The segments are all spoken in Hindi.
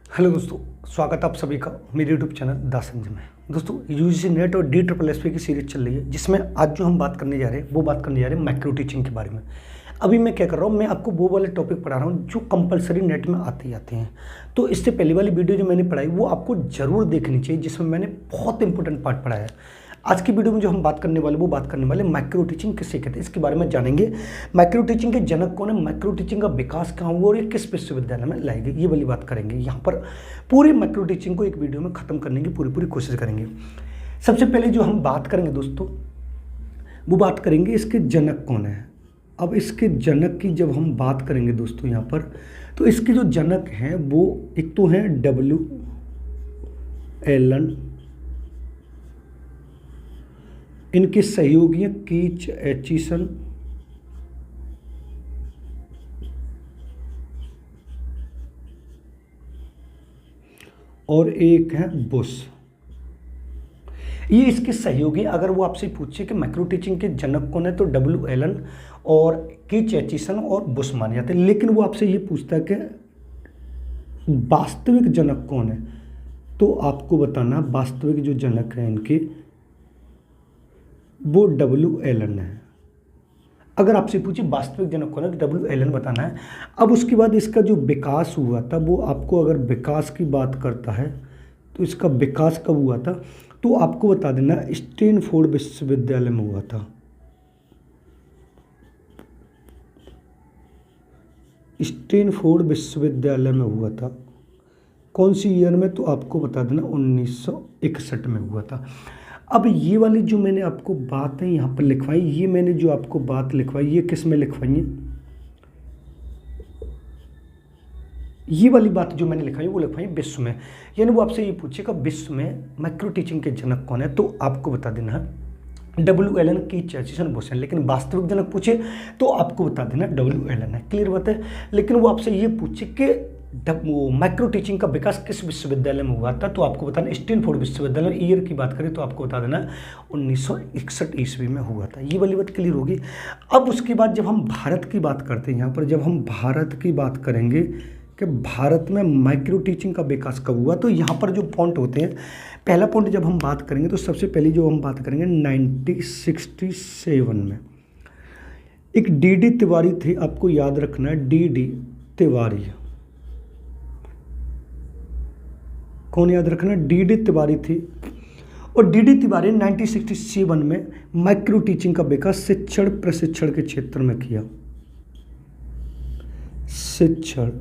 हेलो दोस्तों, स्वागत है आप सभी का मेरे यूट्यूब चैनल द संजय में। दोस्तों, यूजीसी नेट और DSSS की सीरीज चल रही है, जिसमें आज जो हम बात करने जा रहे हैं वो बात करने जा रहे हैं माइक्रो टीचिंग के बारे में। अभी मैं क्या कर रहा हूँ, मैं आपको वो वाले टॉपिक पढ़ा रहा हूँ जो कंपलसरी नेट में आते ही आते हैं। तो इससे पहले वाली वीडियो जो मैंने पढ़ाई वो आपको ज़रूर देखनी चाहिए, जिसमें मैंने बहुत इंपॉर्टेंट पार्ट पढ़ाया है। आज की वीडियो में जो हम बात करने वाले वो बात करने वाले माइक्रो टीचिंग किसे कहते हैं, इसके बारे में जानेंगे। माइक्रो टीचिंग के जनक कौन है, माइक्रो टीचिंग का विकास कहाँ हुआ और ये किस विश्वविद्यालय में लाई गई, ये वाली बात करेंगे। यहाँ पर पूरी माइक्रो टीचिंग को एक वीडियो में खत्म करने की पूरी कोशिश करेंगे। सबसे पहले जो हम बात करेंगे दोस्तों, वो बात करेंगे इसके जनक कौन है। अब इसके जनक की जब हम बात करेंगे दोस्तों यहाँ पर, तो इसके जो जनक हैं वो एक तो हैं W. एलन, इनके सहयोगी हैं कीच एचिसन और एक है बुश। ये इसके सहयोगी। अगर वो आपसे पूछे कि माइक्रो टीचिंग के जनक कौन है, तो W. एलन और कीच एचिसन और बुश माने जाते हैं। लेकिन वो आपसे ये पूछता है कि वास्तविक जनक कौन है, तो आपको बताना वास्तविक जो जनक है इनके वो W. एलन है। अगर आपसे पूछे वास्तविक जनक कौन है तो W. एलन बताना है। अब उसके बाद इसका जो विकास हुआ था वो आपको, अगर विकास की बात करता है तो इसका विकास कब हुआ था, तो आपको बता देना स्टैनफोर्ड विश्वविद्यालय में हुआ था। स्टैनफोर्ड विश्वविद्यालय में हुआ था। कौन सी ईयर में, तो आपको बता देना 1961 में हुआ था। अब ये वाली जो मैंने आपको बात है यहाँ पर लिखवाई, ये मैंने जो आपको बात लिखवाई ये किस में लिखवाई है, ये वाली बात जो मैंने लिखवाई वो लिखवाई विश्व में। यानी वो आपसे ये पूछेगा विश्व में माइक्रो टीचिंग के जनक कौन है, तो आपको बता देना है W. एलन, कीच एचिसन, बुश। लेकिन वास्तविक जनक पूछे तो आपको बता देना W. एलन है। क्लियर बात है। लेकिन वो आपसे ये पूछे कि माइक्रो टीचिंग का विकास किस विश्वविद्यालय में हुआ था, तो आपको बताना स्टैनफोर्ड विश्वविद्यालय। ईयर की बात करें तो आपको बता देना 1961 ईस्वी में हुआ था। ये वाली बात क्लियर होगी। अब उसके बाद जब हम भारत की बात करते हैं, यहाँ पर जब हम भारत की बात करेंगे कि भारत में माइक्रो टीचिंग का विकास कब हुआ, तो यहाँ पर जो पॉइंट होते हैं, पहला पॉइंट जब हम बात करेंगे तो सबसे पहले जो हम बात करेंगे 1967 में एक D.D. तिवारी थे। आपको याद रखना है D.D. तिवारी। कौन याद रखना, D.D. तिवारी थी। और D.D. तिवारी 1967 में माइक्रो टीचिंग का विकास शिक्षण प्रशिक्षण के क्षेत्र में किया। शिक्षण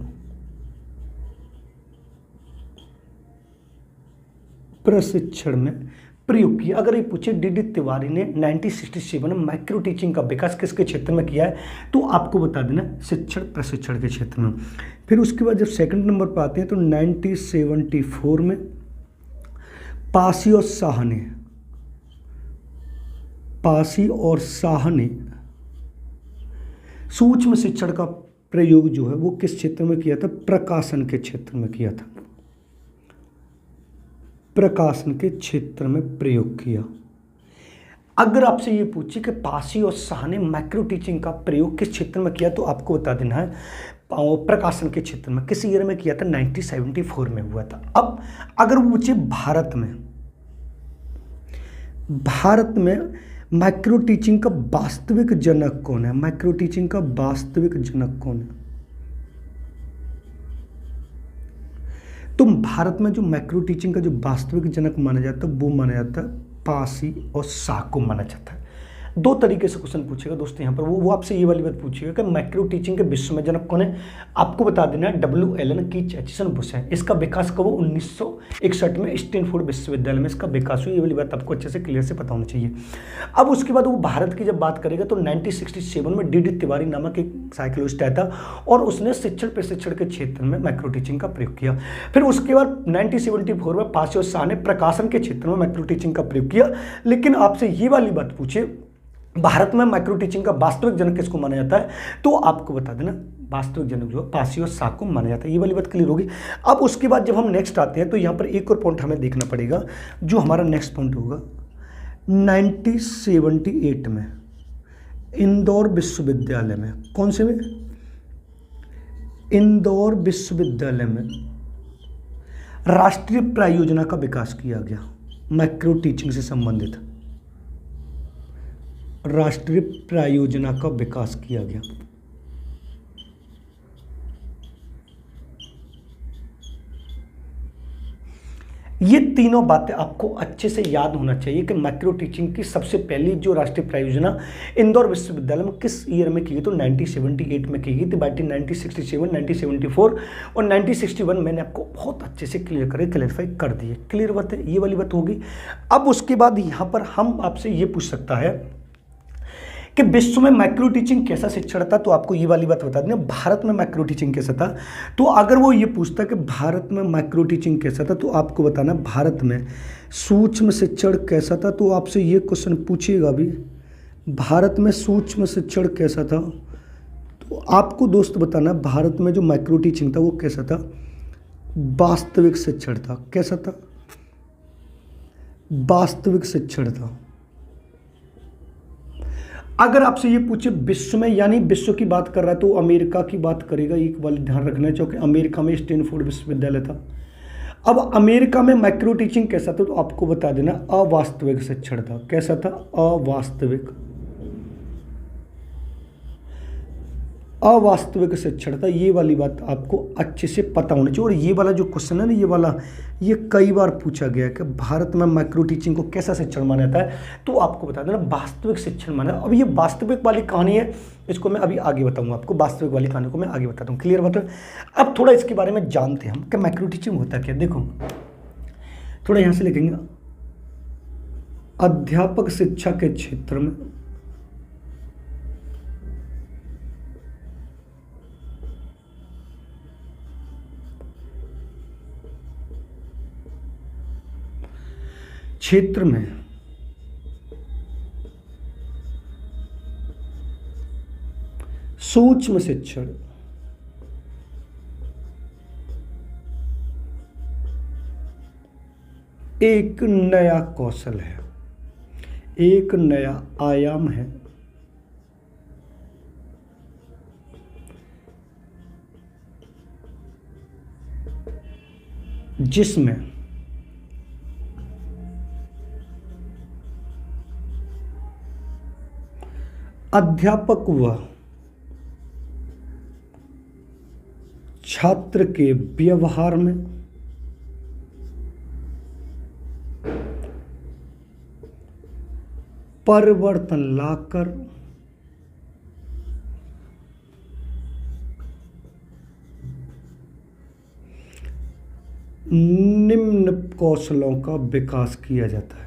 प्रशिक्षण में प्रयोग किया। अगर ये पूछे D.D. तिवारी ने 1967 में माइक्रो टीचिंग का विकास किसके क्षेत्र में किया है, तो आपको बता देना शिक्षण प्रशिक्षण के क्षेत्र में। फिर उसके बाद जब सेकंड नंबर पर आते हैं तो 1974 में पासी और शाह ने सूक्ष्म शिक्षण का प्रयोग जो है वो किस क्षेत्र में किया था, प्रकाशन के क्षेत्र में किया था। प्रकाशन के क्षेत्र में प्रयोग किया। अगर आपसे ये पूछे कि पासी और शाह ने माइक्रो टीचिंग का प्रयोग किस क्षेत्र में किया, तो आपको बता देना है प्रकाशन के क्षेत्र में। किस ईयर में किया था, 1974 में हुआ था। अब अगर वो पूछे भारत में माइक्रो टीचिंग का वास्तविक जनक कौन है, माइक्रो टीचिंग का वास्तविक जनक कौन है, तो भारत में जो माइक्रो टीचिंग का जो वास्तविक जनक माना जाता है वो माना जाता है पासी और शाह को माना जाता है। दो तरीके से क्वेश्चन पूछेगा दोस्तों यहाँ पर। वो आपसे ये वाली बात पूछेगा कि माइक्रो टीचिंग के विश्व में जनक कौन है, आपको बता देना है W. एलन, कीच एचिसन, बुश है। इसका विकास कब, 1961 में स्टैनफोर्ड विश्वविद्यालय में इसका विकास हुआ। ये वाली बात आपको अच्छे से क्लियर से पता होना चाहिए। अब उसके बाद वो भारत की जब बात करेगा तो 1967 में D.D. तिवारी नामक एक साइकोलॉजिस्ट आया था और उसने शिक्षण प्रशिक्षण के क्षेत्र में माइक्रो टीचिंग का प्रयोग किया। फिर उसके बाद 1974 में पासी और शाह ने प्रकाशन के क्षेत्र में माइक्रो टीचिंग का प्रयोग किया। लेकिन आपसे ये वाली बात पूछे भारत में माइक्रो टीचिंग का वास्तविक जनक किसको माना जाता है, तो आपको बता देना वास्तविक जनक जो पासी और शाह को माना जाता है। ये वाली बात क्लियर होगी। अब उसके बाद जब हम नेक्स्ट आते हैं तो यहाँ पर एक और पॉइंट हमें देखना पड़ेगा, जो हमारा नेक्स्ट पॉइंट होगा 1978 में इंदौर विश्वविद्यालय में, कौन से में, इंदौर विश्वविद्यालय में राष्ट्रीय प्रायोजना का विकास किया गया, माइक्रो टीचिंग से संबंधित राष्ट्रीय प्रायोजना का विकास किया गया। ये तीनों बातें आपको अच्छे से याद होना चाहिए कि माइक्रो टीचिंग की सबसे पहली जो राष्ट्रीय प्रायोजना इंदौर विश्वविद्यालय में किस ईयर में की गई, तो 1978 में की गई थी। 1967, 1974 और 1961 मैंने आपको बहुत अच्छे से क्लियरफाई कर दिए। क्लियर बात है, ये वाली बात होगी। अब उसके बाद यहाँ पर हम आपसे ये पूछ सकता है कि विश्व में माइक्रो टीचिंग कैसा शिक्षण था, तो आपको ये वाली बात बता देना भारत में माइक्रो टीचिंग कैसा था। तो अगर वो ये पूछता कि भारत में माइक्रो टीचिंग कैसा था, तो आपको बताना भारत में सूक्ष्म शिक्षण कैसा था। तो आपसे ये क्वेश्चन पूछेगा भी, भारत में सूक्ष्म शिक्षण कैसा था, तो आपको दोस्त बताना भारत में जो माइक्रो टीचिंग था वो कैसा था, वास्तविक शिक्षण था। कैसा था, वास्तविक शिक्षण था। अगर आपसे ये पूछे विश्व में, यानी विश्व की बात कर रहा है तो अमेरिका की बात करेगा, एक बार ध्यान रखना चाहिए कि अमेरिका में स्टैनफोर्ड विश्वविद्यालय था। अब अमेरिका में माइक्रो टीचिंग कैसा था, तो आपको बता देना अवास्तविक शिक्षण था। कैसा था, अवास्तविक शिक्षण था। ये वाली बात आपको अच्छे से पता होनी चाहिए। और ये वाला जो क्वेश्चन है ना, ये कई बार पूछा गया है कि भारत में माइक्रो टीचिंग को कैसा शिक्षण माना जाता है, तो आपको बता देना वास्तविक शिक्षण माना। अब ये वास्तविक वाली कहानी है, इसको मैं अभी आगे बताऊंगा आपको, वास्तविक वाली कहानी को मैं आगे बताता हूँ। क्लियर बात है। अब थोड़ा इसके बारे में जानते हैं हम कि माइक्रो टीचिंग होता क्या। देखो थोड़ा यहाँ से लिखेंगे, अध्यापक शिक्षा के क्षेत्र में सूक्ष्म शिक्षण एक नया कौशल है, एक नया आयाम है जिसमें अध्यापक व छात्र के व्यवहार में परिवर्तन लाकर निम्न कौशलों का विकास किया जाता है।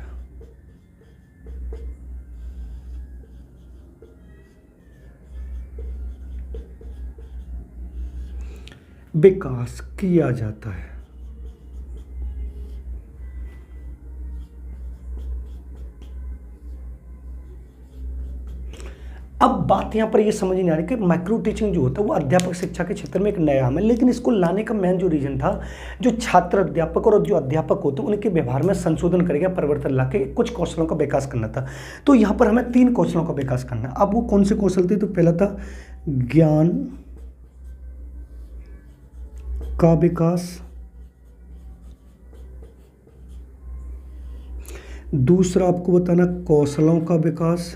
विकास किया जाता है। अब बात यहाँ पर ये समझ नहीं आ रही कि माइक्रो टीचिंग जो होता है वो अध्यापक शिक्षा के क्षेत्र में एक नया है, लेकिन इसको लाने का मेन जो रीजन था, जो छात्र अध्यापक और जो अध्यापक होते हैं उनके व्यवहार में संशोधन करेगा, परिवर्तन लाके कुछ कौशलों का विकास करना था। तो यहाँ पर हमें 3 कौशलों का विकास करना है। अब वो कौन से कौशल थे, तो पहला था ज्ञान का विकास, दूसरा आपको बताना कौशलों का विकास,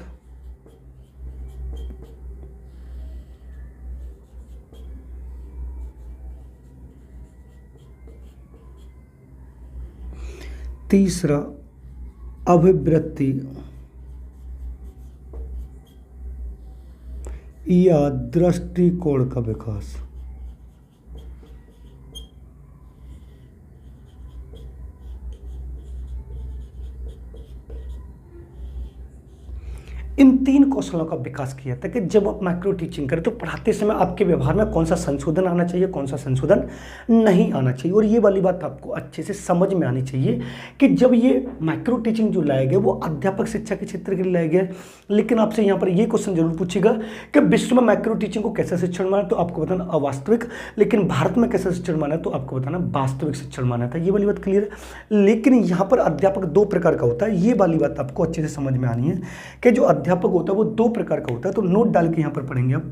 तीसरा अभिवृत्ति या दृष्टिकोण का विकास। इन 3 कौशलों का विकास किया ताकि जब आप माइक्रो टीचिंग करें तो पढ़ाते समय आपके व्यवहार में कौन सा संशोधन आना चाहिए, कौन सा संशोधन नहीं आना चाहिए। और ये वाली बात आपको अच्छे से समझ में आनी चाहिए कि जब ये माइक्रो टीचिंग जो लाया गया वो अध्यापक शिक्षा के क्षेत्र के लिए लाया गया, लेकिन आपसे यहाँ पर ये क्वेश्चन जरूर पूछेगा कि विश्व में माइक्रो टीचिंग को कैसा शिक्षण माना, तो आपको बताना अवास्तविक, लेकिन भारत में कैसा शिक्षण माना तो आपको बताना वास्तविक शिक्षण माना था। ये वाली बात क्लियर है। लेकिन यहाँ पर अध्यापक 2 प्रकार का होता है, ये वाली बात आपको अच्छे से समझ में आनी है कि जो अध्यापक होता है वो 2 प्रकार का होता है। तो नोट डाल के यहां पर पढ़ेंगे आप।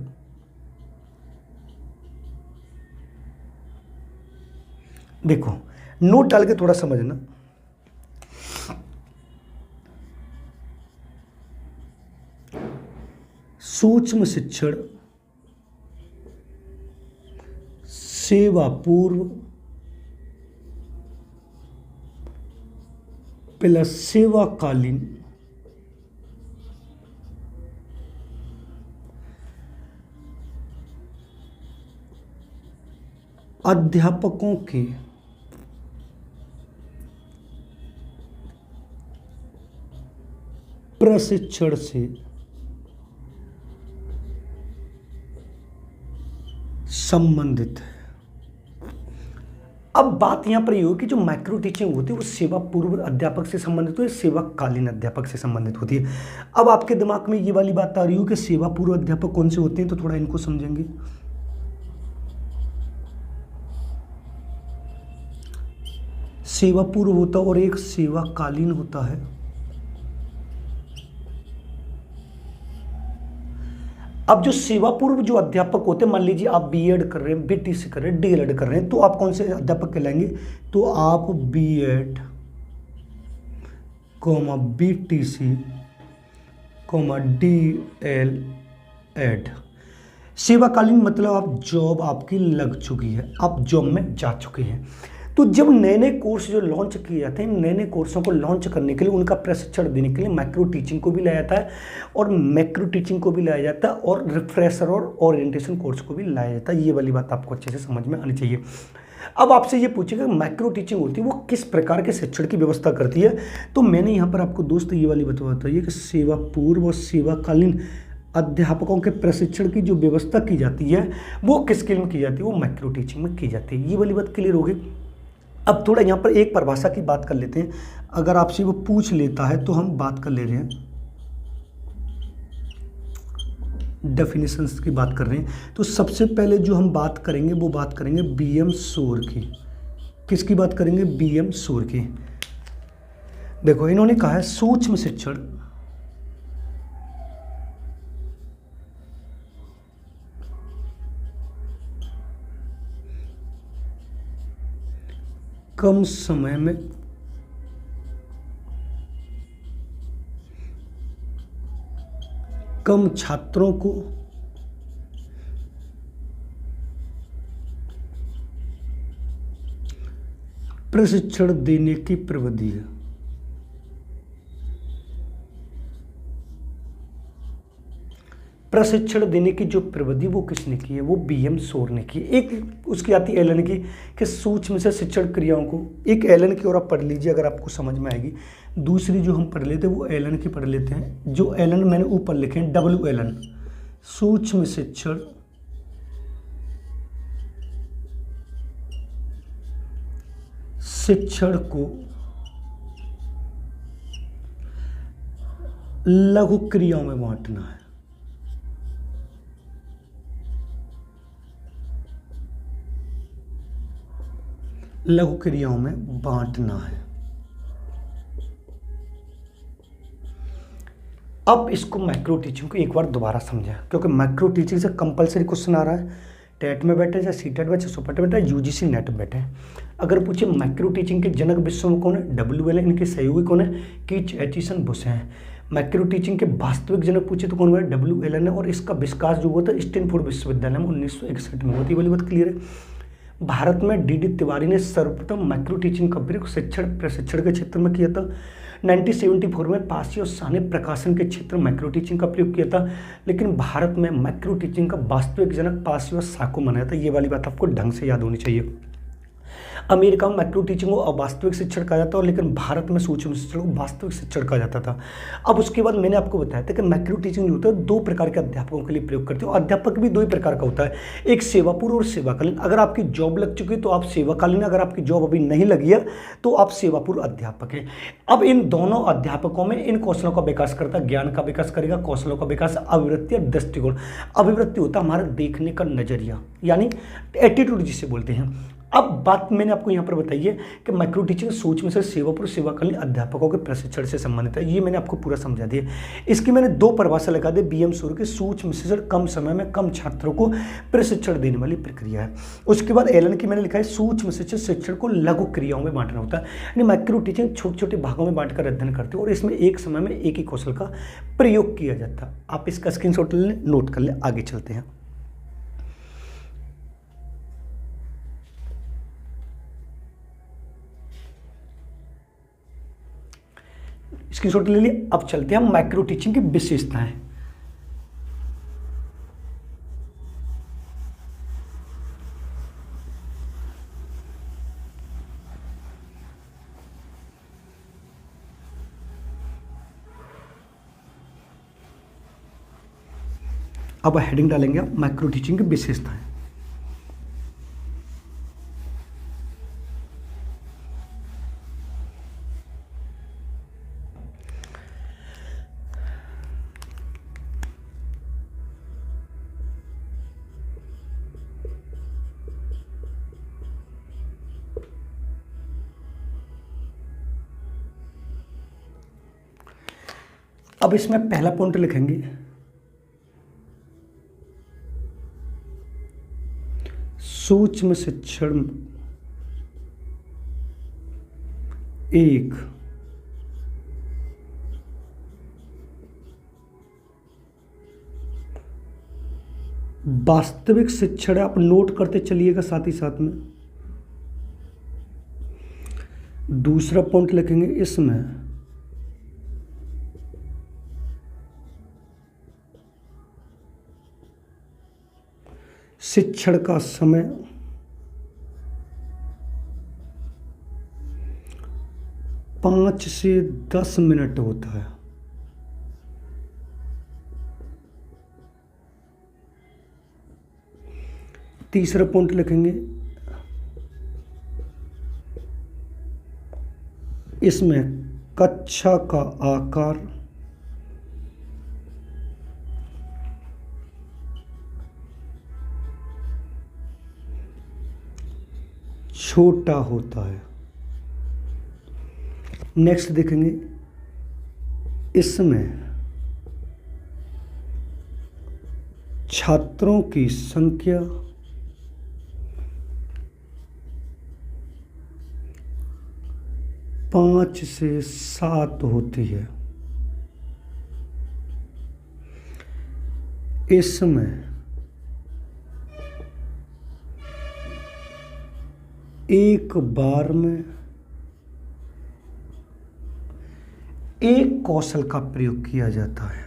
देखो नोट डाल के थोड़ा समझना। सूक्ष्म शिक्षण, सेवा पूर्व प्लस सेवाकालीन अध्यापकों के प्रशिक्षण से संबंधित है। अब बात यहां पर ये हो कि जो माइक्रो टीचिंग होती है वो सेवा पूर्व अध्यापक से संबंधित होती है, सेवाकालीन अध्यापक से संबंधित होती है। अब आपके दिमाग में ये वाली बात आ रही हो कि सेवा पूर्व अध्यापक कौन से होते हैं, तो थोड़ा इनको समझेंगे। सेवा पूर्व होता है और एक सेवाकालीन होता है। अब जो सेवा पूर्व जो अध्यापक होते हैं, मान लीजिए आप बीएड कर रहे हैं, बीटीसी कर रहे हैं, डीएलएड कर रहे हैं, तो आप कौन से अध्यापक कहलाएंगे, तो आप B Ed comma BTC comma D El Ed. सेवाकालीन मतलब आप जॉब आपकी लग चुकी है, आप जॉब में जा चुके हैं। तो जब नए नए कोर्स जो लॉन्च किए जाते हैं, नए नए कोर्सों को लॉन्च करने के लिए, उनका प्रशिक्षण देने के लिए माइक्रो टीचिंग को भी लाया जाता है और मैक्रो टीचिंग को भी लाया जाता है और रिफ्रेशर और ओरिएंटेशन कोर्स को भी लाया जाता है। ये वाली बात आपको अच्छे से समझ में आनी चाहिए। अब आपसे ये पूछेगा माइक्रो टीचिंग होती है वो किस प्रकार के शिक्षण की व्यवस्था करती है, तो मैंने यहाँ पर आपको दोस्त ये वाली बताइए कि सेवा पूर्व और सेवाकालीन अध्यापकों के प्रशिक्षण की जो व्यवस्था की जाती है वो किस स्किल में की जाती है, वो माइक्रो टीचिंग में की जाती है। ये वाली बात क्लियर होगी। अब थोड़ा यहाँ पर एक परिभाषा की बात कर लेते हैं। अगर आपसे वो पूछ लेता है तो हम बात कर ले रहे हैं, डेफिनेशंस की बात कर रहे हैं। तो सबसे पहले जो हम बात करेंगे वो बात करेंगे बीएम शोर की। किसकी बात करेंगे, बीएम शोर की। देखो इन्होंने कहा है सूक्ष्म शिक्षण कम समय में कम छात्रों को प्रशिक्षण देने की प्रविधि है। प्रशिक्षण देने की जो प्रविधि वो किसने की है, वो बीएम शोर ने की। एक उसकी आती है एलन की कि सूक्ष्म से शिक्षण क्रियाओं को, एक एलन की और आप पढ़ लीजिए अगर आपको समझ में आएगी। दूसरी जो हम पढ़ लेते हैं वो एलन की पढ़ लेते हैं। जो एलन मैंने ऊपर लिखे हैं डब्ल्यू एलन, सूक्ष्म शिक्षण शिक्षण को लघु क्रियाओं में बांटना है। लघु क्रियाओं में बांटना है। अब इसको माइक्रो टीचिंग को एक बार दोबारा समझा, क्योंकि माइक्रो टीचिंग से कंपलसरी क्वेश्चन आ रहा है, टेट में बैठे या सीटेट में, सुपर टेट में, यूजीसी नेट में बैठे। अगर पूछे माइक्रो टीचिंग के जनक विश्व में कौन है, डब्ल्यू एलन, इनके सहयोगी कौन है, कीच एचिसन बुश हैं। माइक्रो टीचिंग के वास्तविक जनक पूछे तो कौन हुआ, डब्ल्यू एलन है। और इसका विकास जो हुआ था स्टैनफोर्ड विश्वविद्यालय में 1961 में होती। वाली बात क्लियर है। भारत में डीडी तिवारी ने सर्वप्रथम माइक्रो टीचिंग का प्रयोग शिक्षण प्रशिक्षण के क्षेत्र में किया था। 1974 में पासी और साने प्रकाशन के क्षेत्र में माइक्रो टीचिंग का प्रयोग किया था। लेकिन भारत में माइक्रो टीचिंग का वास्तविक जनक पासी और सा को मनाया था। ये वाली बात आपको ढंग से याद होनी चाहिए। अमेरिका में माइक्रो टीचिंग को अवास्तविक शिक्षण कहा जाता है, लेकिन भारत में सूक्ष्म शिक्षण को वास्तविक शिक्षण कहा जाता था। अब उसके बाद मैंने आपको बताया था कि माइक्रो टीचिंग जो होता है दो प्रकार के अध्यापकों के लिए प्रयोग करते हो। अध्यापक भी दो ही प्रकार का होता है, एक सेवापूर्व और सेवाकालीन। अगर आपकी जॉब लग चुकी है तो आप सेवाकालीन, अगर आपकी जॉब अभी नहीं लगी है तो आप सेवापूर्व अध्यापक हैं। अब इन दोनों अध्यापकों में इन कौशलों का विकास करता है, ज्ञान का विकास करेगा, कौशलों का विकास, अभिवृत्ति और दृष्टिकोण। अभिवृत्ति होता है हमारा देखने का नजरिया, यानी एटीट्यूड जिसे बोलते हैं। अब बात मैंने आपको यहाँ पर बताई है कि माइक्रो टीचिंग सूक्ष्म से सेवा पर सेवाकालीन अध्यापकों के प्रशिक्षण से संबंधित है। ये मैंने आपको पूरा समझा दिया। इसकी मैंने 2 परिभाषा लगा दी। बीएम सूर्य की सूक्ष्म शिक्षण कम समय में कम छात्रों को प्रशिक्षण देने वाली प्रक्रिया है। उसके बाद एलन की मैंने लिखा है सूक्ष्म शिक्षण को लघु क्रियाओं में बांटना होता है, यानी माइक्रो टीचिंग छोटे छोटे भागों में बांटकर अध्ययन करते हो और इसमें एक समय में एक ही कौशल का प्रयोग किया जाता है। आप इसका स्क्रीनशॉट ले लें, नोट कर लें, आगे चलते हैं। स्क्रीनशॉट ले लिए। अब चलते हैं हम माइक्रो टीचिंग की विशेषताएं। अब हेडिंग डालेंगे आप माइक्रो टीचिंग की विशेषताएं। अब इसमें पहला पॉइंट लिखेंगे सूक्ष्म शिक्षण एक वास्तविक शिक्षण है। आप नोट करते चलिएगा साथ ही साथ में। दूसरा पॉइंट लिखेंगे इसमें शिक्षण का समय 5 से 10 मिनट होता है। तीसरा पॉइंट लिखेंगे इसमें कक्षा का आकार छोटा होता है। नेक्स्ट देखेंगे इसमें छात्रों की संख्या 5 से 7 होती है। इसमें एक बार में एक कौशल का प्रयोग किया जाता है।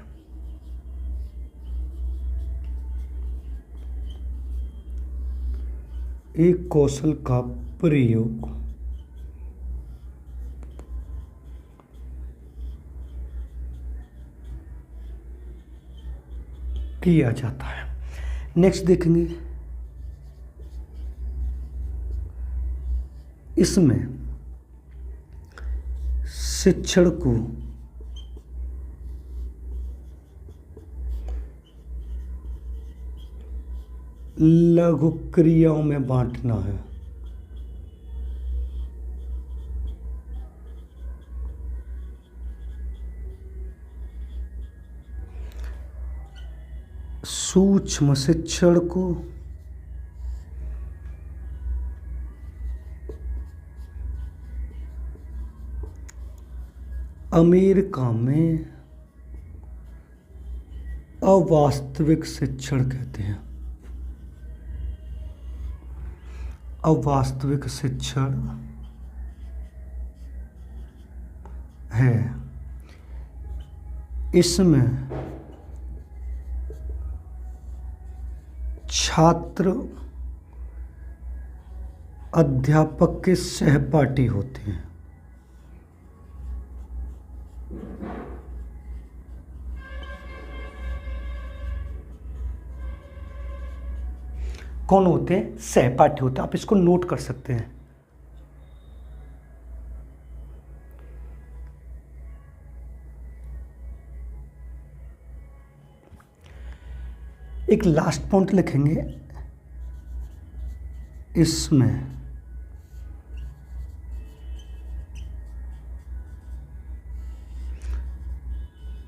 एक कौशल का प्रयोग किया जाता है। नेक्स्ट देखेंगे इसमें शिक्षण को लघु क्रियाओं में बांटना है। सूक्ष्म शिक्षण को अमेरिका में अवास्तविक शिक्षण कहते हैं। अवास्तविक शिक्षण है। इसमें छात्र अध्यापक के सहपाठी होते हैं। कौन होते हैं? सहपाठी होते हैं। आप इसको नोट कर सकते हैं। एक लास्ट पॉइंट लिखेंगे इसमें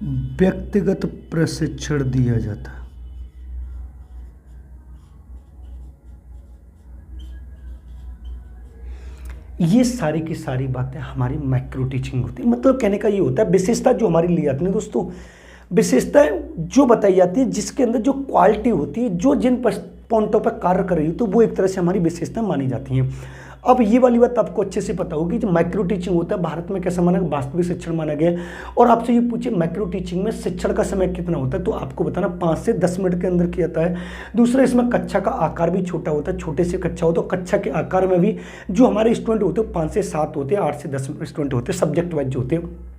व्यक्तिगत प्रशिक्षण दिया जाता है। ये सारी की सारी बातें हमारी माइक्रो टीचिंग होती है। मतलब कहने का ये होता है विशेषता जो हमारी ली जाती है दोस्तों, विशेषताएं जो बताई जाती है जिसके अंदर जो क्वालिटी होती है, जो जिन पॉइंटों पर कार्य कर रही है, तो वो एक तरह से हमारी विशेषता मानी जाती हैं। अब ये वाली बात आपको अच्छे से पता होगी, जो माइक्रो टीचिंग होता है भारत में कैसा माना, वास्तविक शिक्षण माना गया है। और आपसे ये पूछे माइक्रो टीचिंग में शिक्षण का समय कितना होता है, तो आपको बताना 5 से 10 मिनट के अंदर किया जाता है। दूसरा, इसमें कक्षा का आकार भी छोटा होता है, छोटे से कक्षा हो तो कक्षा के आकार में भी जो हमारे स्टूडेंट होते हैं 5 से 7 होते हैं, 8 से 10 स्टूडेंट होते हैं, सब्जेक्ट वाइज जो होते हैं।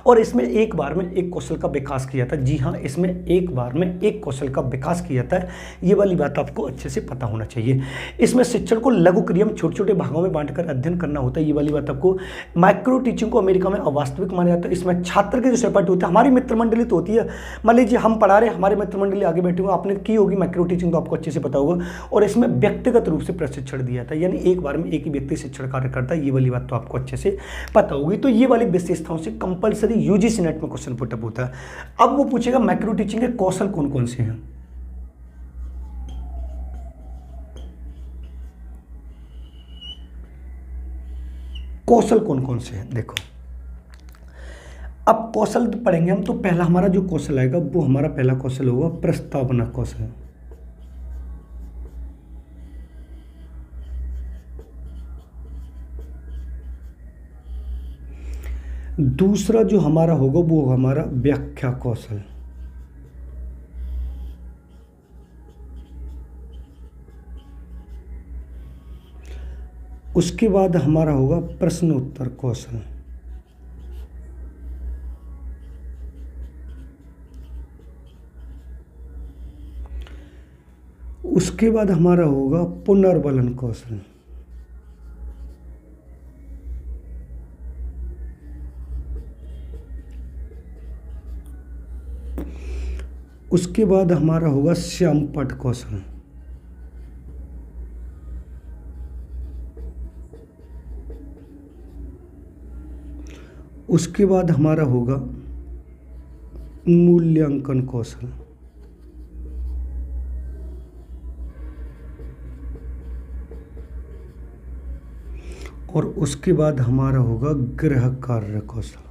और इसमें एक बार में एक कौशल का विकास किया जाता है। जी हाँ, इसमें एक बार में एक कौशल का विकास किया जाता है। ये वाली बात आपको अच्छे से पता होना चाहिए। इसमें शिक्षण को लघु क्रिया में छोटे छोटे भागों में बांटकर अध्ययन करना होता है। ये वाली बात आपको, माइक्रो टीचिंग को अमेरिका में अवास्तविक माना जाता है। इसमें छात्र के जो सहपाठी होते हैं, हमारी मित्र मंडली तो होती है, मान लीजिए हम पढ़ा रहे, हमारे मित्र मंडली आगे बैठे हुए, आपने की होगी माइक्रो टीचिंग तो आपको अच्छे से पता होगा। और इसमें व्यक्तिगत रूप से प्रशिक्षण दिया जाता है, यानी एक बार में एक ही व्यक्ति शिक्षण कार्य करता है। ये वाली बात तो आपको अच्छे से पता होगी। तो ये वाली विशेषताओं से कंपलसरी यूजीसी नेट में क्वेश्चन पुटअप होता है। अब वो पूछेगा माइक्रो टीचिंग के कौशल कौन कौन से हैं। कौशल कौन कौन से हैं, देखो अब कौशल पढ़ेंगे हम, तो पहला हमारा जो कौशल आएगा वो हमारा पहला कौशल होगा प्रस्तावना कौशल। दूसरा जो हमारा होगा वो हमारा व्याख्या कौशल। उसके बाद हमारा होगा प्रश्नोत्तर कौशल। उसके बाद हमारा होगा पुनर्बलन कौशल। उसके बाद हमारा होगा श्यामपट कौशल। उसके बाद हमारा होगा मूल्यांकन कौशल। और उसके बाद हमारा होगा गृह कार्य कौशल।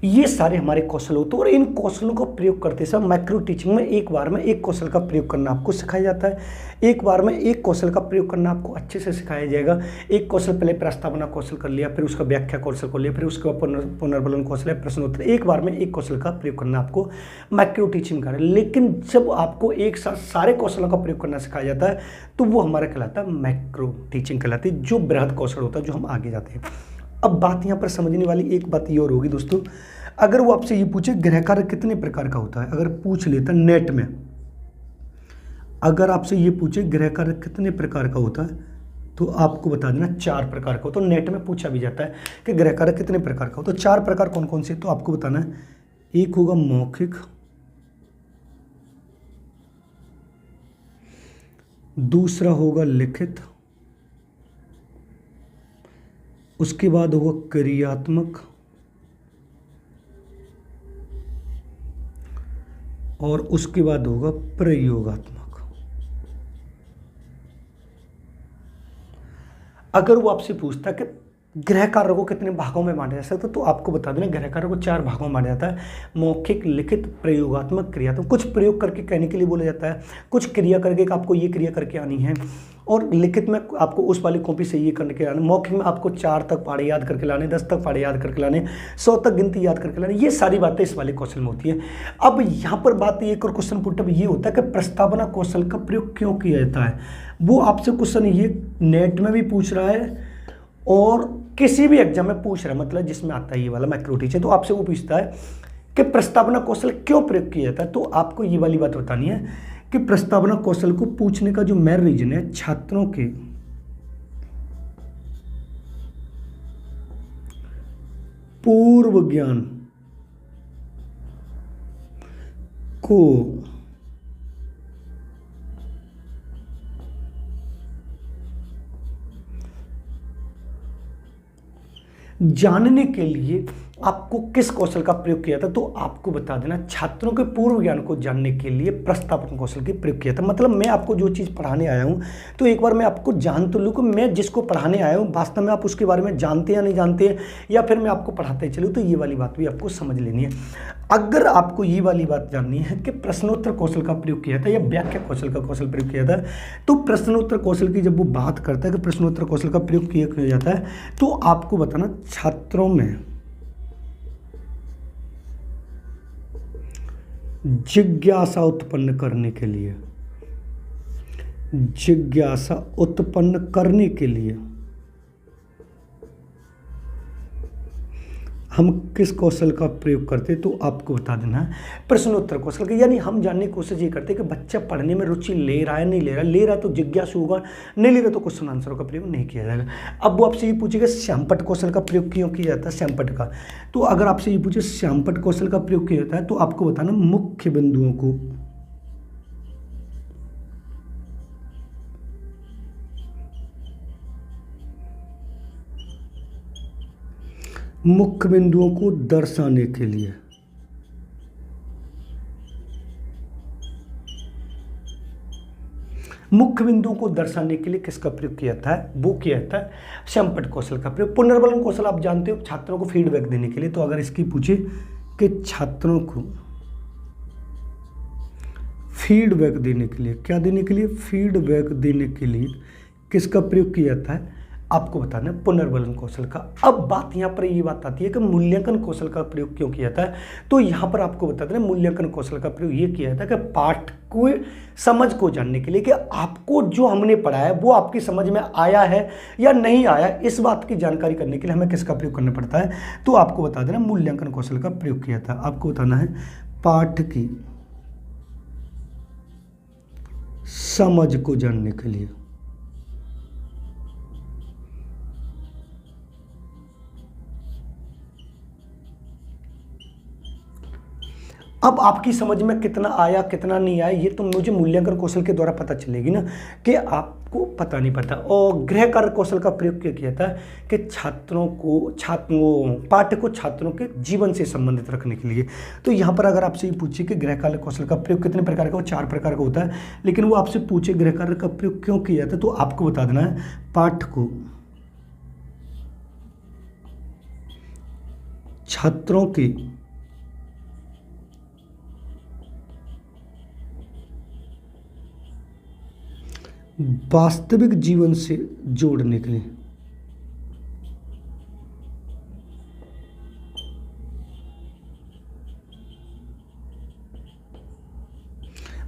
ये सारे हमारे कौशल होते हैं और इन कौशलों का प्रयोग करते समय माइक्रो टीचिंग में एक बार में एक कौशल का प्रयोग करना आपको सिखाया जाता है। एक बार में एक कौशल का प्रयोग करना आपको अच्छे से सिखाया जाएगा। एक कौशल पहले प्रस्तावना कौशल कर लिया, फिर उसका व्याख्या कौशल कर लिया, फिर उसके बाद पुनर्बलन कौशल है, प्रश्नोत्तर। एक बार में एक कौशल का प्रयोग करना आपको माइक्रो टीचिंग का है। लेकिन जब आपको एक साथ सारे कौशलों का प्रयोग करना सिखाया जाता है तो वो हमारा कहलाता है माइक्रो टीचिंग कहलाती है, जो बृहद कौशल होता है, जो हम आगे जाते हैं। अब बात यहाँ पर समझने वाली एक बात ये और होगी दोस्तों, अगर वो आपसे ये पूछे गृह कार्य कितने प्रकार का होता है, अगर पूछ लेता नेट में, अगर आपसे ये पूछे गृह कार्य कितने प्रकार का होता है तो आपको बता देना 4 प्रकार का हो। तो नेट में पूछा भी जाता है कि गृह कार्य कितने प्रकार का हो, तो 4 प्रकार कौन कौन से, तो आपको बताना है। एक होगा मौखिक, दूसरा होगा लिखित, उसके बाद होगा क्रियात्मक, और उसके बाद होगा प्रयोगात्मक। अगर वो आपसे पूछता कि गृह कार्य को कितने भागों में बांटा जा सकता है तो आपको बता देना गृह कार्य को 4 भागों में बांटा जाता है। मौखिक, लिखित, प्रयोगात्मक, क्रियात्मक। कुछ प्रयोग करके कहने के लिए बोला जाता है, कुछ क्रिया करके आपको ये क्रिया करके आनी है, और लिखित में आपको उस वाली कॉपी से ये करने के लाने। मौखिक में आपको 4 तक पहाड़े याद करके लाने, 10 तक पहाड़े याद करके लाने, 100 तक गिनती याद करके लाने। ये सारी बातें इस वाले कौशल में होती है। अब यहाँ पर बात एक और क्वेश्चन पुटअप ये होता है कि प्रस्तावना कौशल का प्रयोग क्यों किया जाता है। वो आपसे क्वेश्चन ये नेट में भी पूछ रहा है और किसी भी एग्जाम में पूछ रहा है, मतलब जिसमें आता है ये वाला माइक्रो टीचिंग, तो आपसे वो पूछता है कि प्रस्तावना कौशल क्यों प्रयोग किया जाता है। तो आपको ये वाली बात बतानी है कि प्रस्तावना कौशल को पूछने का जो मेन रीजन है, छात्रों के पूर्व ज्ञान को जानने के लिए आपको किस कौशल का प्रयोग किया था, तो आपको बता देना छात्रों के पूर्व ज्ञान को जानने के लिए प्रस्तावना कौशल की प्रयोग किया था। मतलब मैं आपको जो चीज़ पढ़ाने आया हूँ तो एक बार मैं आपको जान तो लूँ कि मैं जिसको पढ़ाने आया हूँ वास्तव में आप उसके बारे में जानते या नहीं जानते, या फिर मैं आपको पढ़ाते चलूँ, तो ये वाली बात भी आपको समझ लेनी है। अगर आपको ये वाली बात जाननी है कि प्रश्नोत्तर कौशल का प्रयोग किया था या व्याख्या कौशल का कौशल प्रयोग किया था, तो प्रश्नोत्तर कौशल की जब वो बात करता है कि प्रश्नोत्तर कौशल का प्रयोग किया जाता है, तो आपको बताना छात्रों में जिज्ञासा उत्पन्न करने के लिए, जिज्ञासा उत्पन्न करने के लिए हम किस कौशल का प्रयोग करते, तो आपको बता देना है प्रश्नोत्तर कौशल का। यानी हम जानने की कोशिश ये करते हैं कि बच्चा पढ़ने में रुचि ले रहा है नहीं ले रहा, ले रहा है तो जिज्ञासु होगा, नहीं ले रहा तो क्वेश्चन आंसरों का प्रयोग नहीं किया जाएगा। अब वो आपसे ये पूछेगा श्यामपट्ट कौशल का प्रयोग क्यों किया जाता है, श्यामपट्ट का, तो अगर आपसे ये पूछे श्यामपट्ट कौशल का प्रयोग किया जाता है, तो आपको बताना मुख्य बिंदुओं को दर्शाने के लिए, मुख्य बिंदुओं को दर्शाने के लिए किसका प्रयोग किया था, वो किया था श्यामपट्ट कौशल का प्रयोग। पुनर्बलन कौशल आप जानते हो, छात्रों को फीडबैक देने के लिए, तो अगर इसकी पूछे कि छात्रों को फीडबैक देने के लिए, क्या देने के लिए, फीडबैक देने के लिए किसका प्रयोग किया जाता है, आपको बताना है पुनर्बलन कौशल का। अब बात यहाँ पर ये बात आती है कि मूल्यांकन कौशल का प्रयोग क्यों किया जाता है, तो यहाँ पर आपको बता देना मूल्यांकन कौशल का प्रयोग ये किया जाता है कि पाठ को समझ को जानने के लिए कि आपको जो हमने पढ़ा है वो आपकी समझ में आया है या नहीं आया, इस बात की जानकारी करने के लिए हमें किसका प्रयोग करना पड़ता है, तो आपको बता देना मूल्यांकन कौशल का प्रयोग किया था। आपको बताना है पाठ की समझ को जानने के लिए, अब आपकी समझ में कितना आया कितना नहीं आया ये तो मुझे मूल्यांकन कौशल के द्वारा पता चलेगी ना, कि आपको पता नहीं पता। और गृह कार्य कौशल का प्रयोग क्या किया था कि पाठ्य को छात्रों के जीवन से संबंधित रखने के लिए। तो यहाँ पर अगर आपसे ये पूछे कि गृह कार्य कौशल का प्रयोग कितने प्रकार का, 4 प्रकार का होता है, लेकिन वो आपसे पूछे गृह कार्य का प्रयोग क्यों किया था, तो आपको बता देना है पाठ्य को छात्रों की वास्तविक जीवन से जोड़ने के लिए,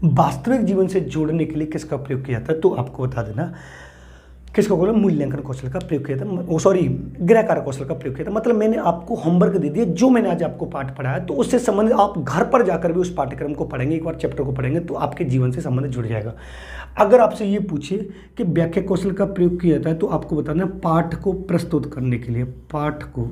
वास्तविक जीवन से जोड़ने के लिए किसका प्रयोग किया था, तो आपको बता देना किसको बोला, मूल्यांकन कौशल का प्रयोग किया था, गृह कार्य कौशल का प्रयोग किया था। मतलब मैंने आपको होमवर्क दे दिया, जो मैंने आज आपको पाठ पढ़ाया तो उससे संबंधित आप घर पर जाकर भी उस पाठ्यक्रम को पढ़ेंगे, एक बार चैप्टर को पढ़ेंगे तो आपके जीवन से संबंधित जुड़ जाएगा। अगर आपसे ये पूछे कि व्याख्या कौशल का प्रयोग किया जाता है, तो आपको बताना पाठ को प्रस्तुत करने के लिए, पाठ को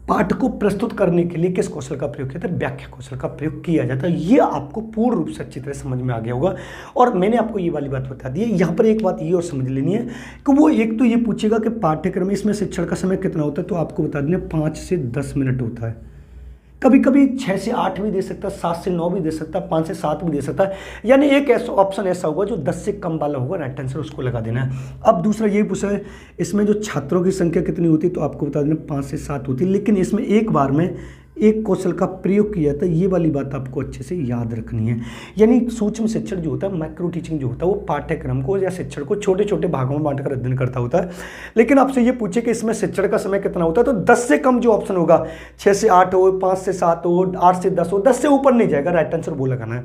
पाठ को प्रस्तुत करने के लिए किस कौशल का प्रयोग किया था, व्याख्या कौशल का प्रयोग किया जाता है। ये आपको पूर्ण रूप से अच्छी तरह समझ में आ गया होगा। और मैंने आपको ये वाली बात बता दी है। यहाँ पर एक बात ये और समझ लेनी है कि वो एक तो ये पूछेगा कि पाठ्यक्रम में इसमें शिक्षण का समय कितना होता है, तो आपको बता देना 5 से 10 मिनट होता है। कभी कभी 6 से 8 भी दे सकता है, 7 से 9 भी दे सकता है, 5 से 7 भी दे सकता है। यानी एक ऐसा ऑप्शन ऐसा होगा जो 10 से कम वाला होगा, राइट आंसर उसको लगा देना है। अब दूसरा ये पूछा है इसमें जो छात्रों की संख्या कितनी होती है, तो आपको बता देना 5 से 7 होती है। लेकिन इसमें एक बार में एक कौशल का प्रयोग किया था, ये वाली बात आपको अच्छे से याद रखनी है। यानी सूक्ष्म शिक्षण जो होता है, माइक्रो टीचिंग जो होता है, वो पाठ्यक्रम को या शिक्षण को छोटे छोटे भागों में बांटकर अध्ययन करता होता है। लेकिन आपसे ये पूछे कि इसमें शिक्षण का समय कितना होता है, तो 10 से कम जो ऑप्शन होगा, 6 से 8 हो, 5 से 7 हो, 8 से 10 हो, 10 से ऊपर नहीं जाएगा, राइट आंसर वो लगाना है।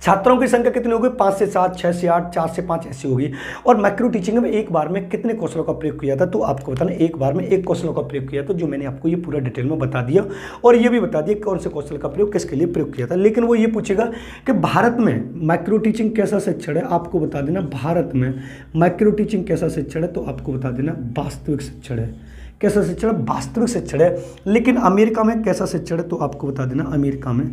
छात्रों की संख्या कितनी होगी, 5 से 7, 6 से 8, 4 से 5 ऐसी होगी। और माइक्रो टीचिंग में एक बार में कितने कौशलों का प्रयोग किया था, तो आपको बताना एक बार में एक कौशलों का प्रयोग किया था, जो मैंने आपको ये पूरा डिटेल में बता दिया। और ये भी बता दिया कौन से कौशल का प्रयोग किसके लिए प्रयोग किया था। लेकिन वो ये पूछेगा कि भारत में माइक्रो टीचिंग कैसा शिक्षण है, आपको बता देना भारत में माइक्रो टीचिंग कैसा शिक्षण है, तो आपको बता देना वास्तविक शिक्षण है। कैसा शिक्षण? वास्तविक शिक्षण है। लेकिन अमेरिका में कैसा शिक्षण है? तो आपको बता देना, अमेरिका में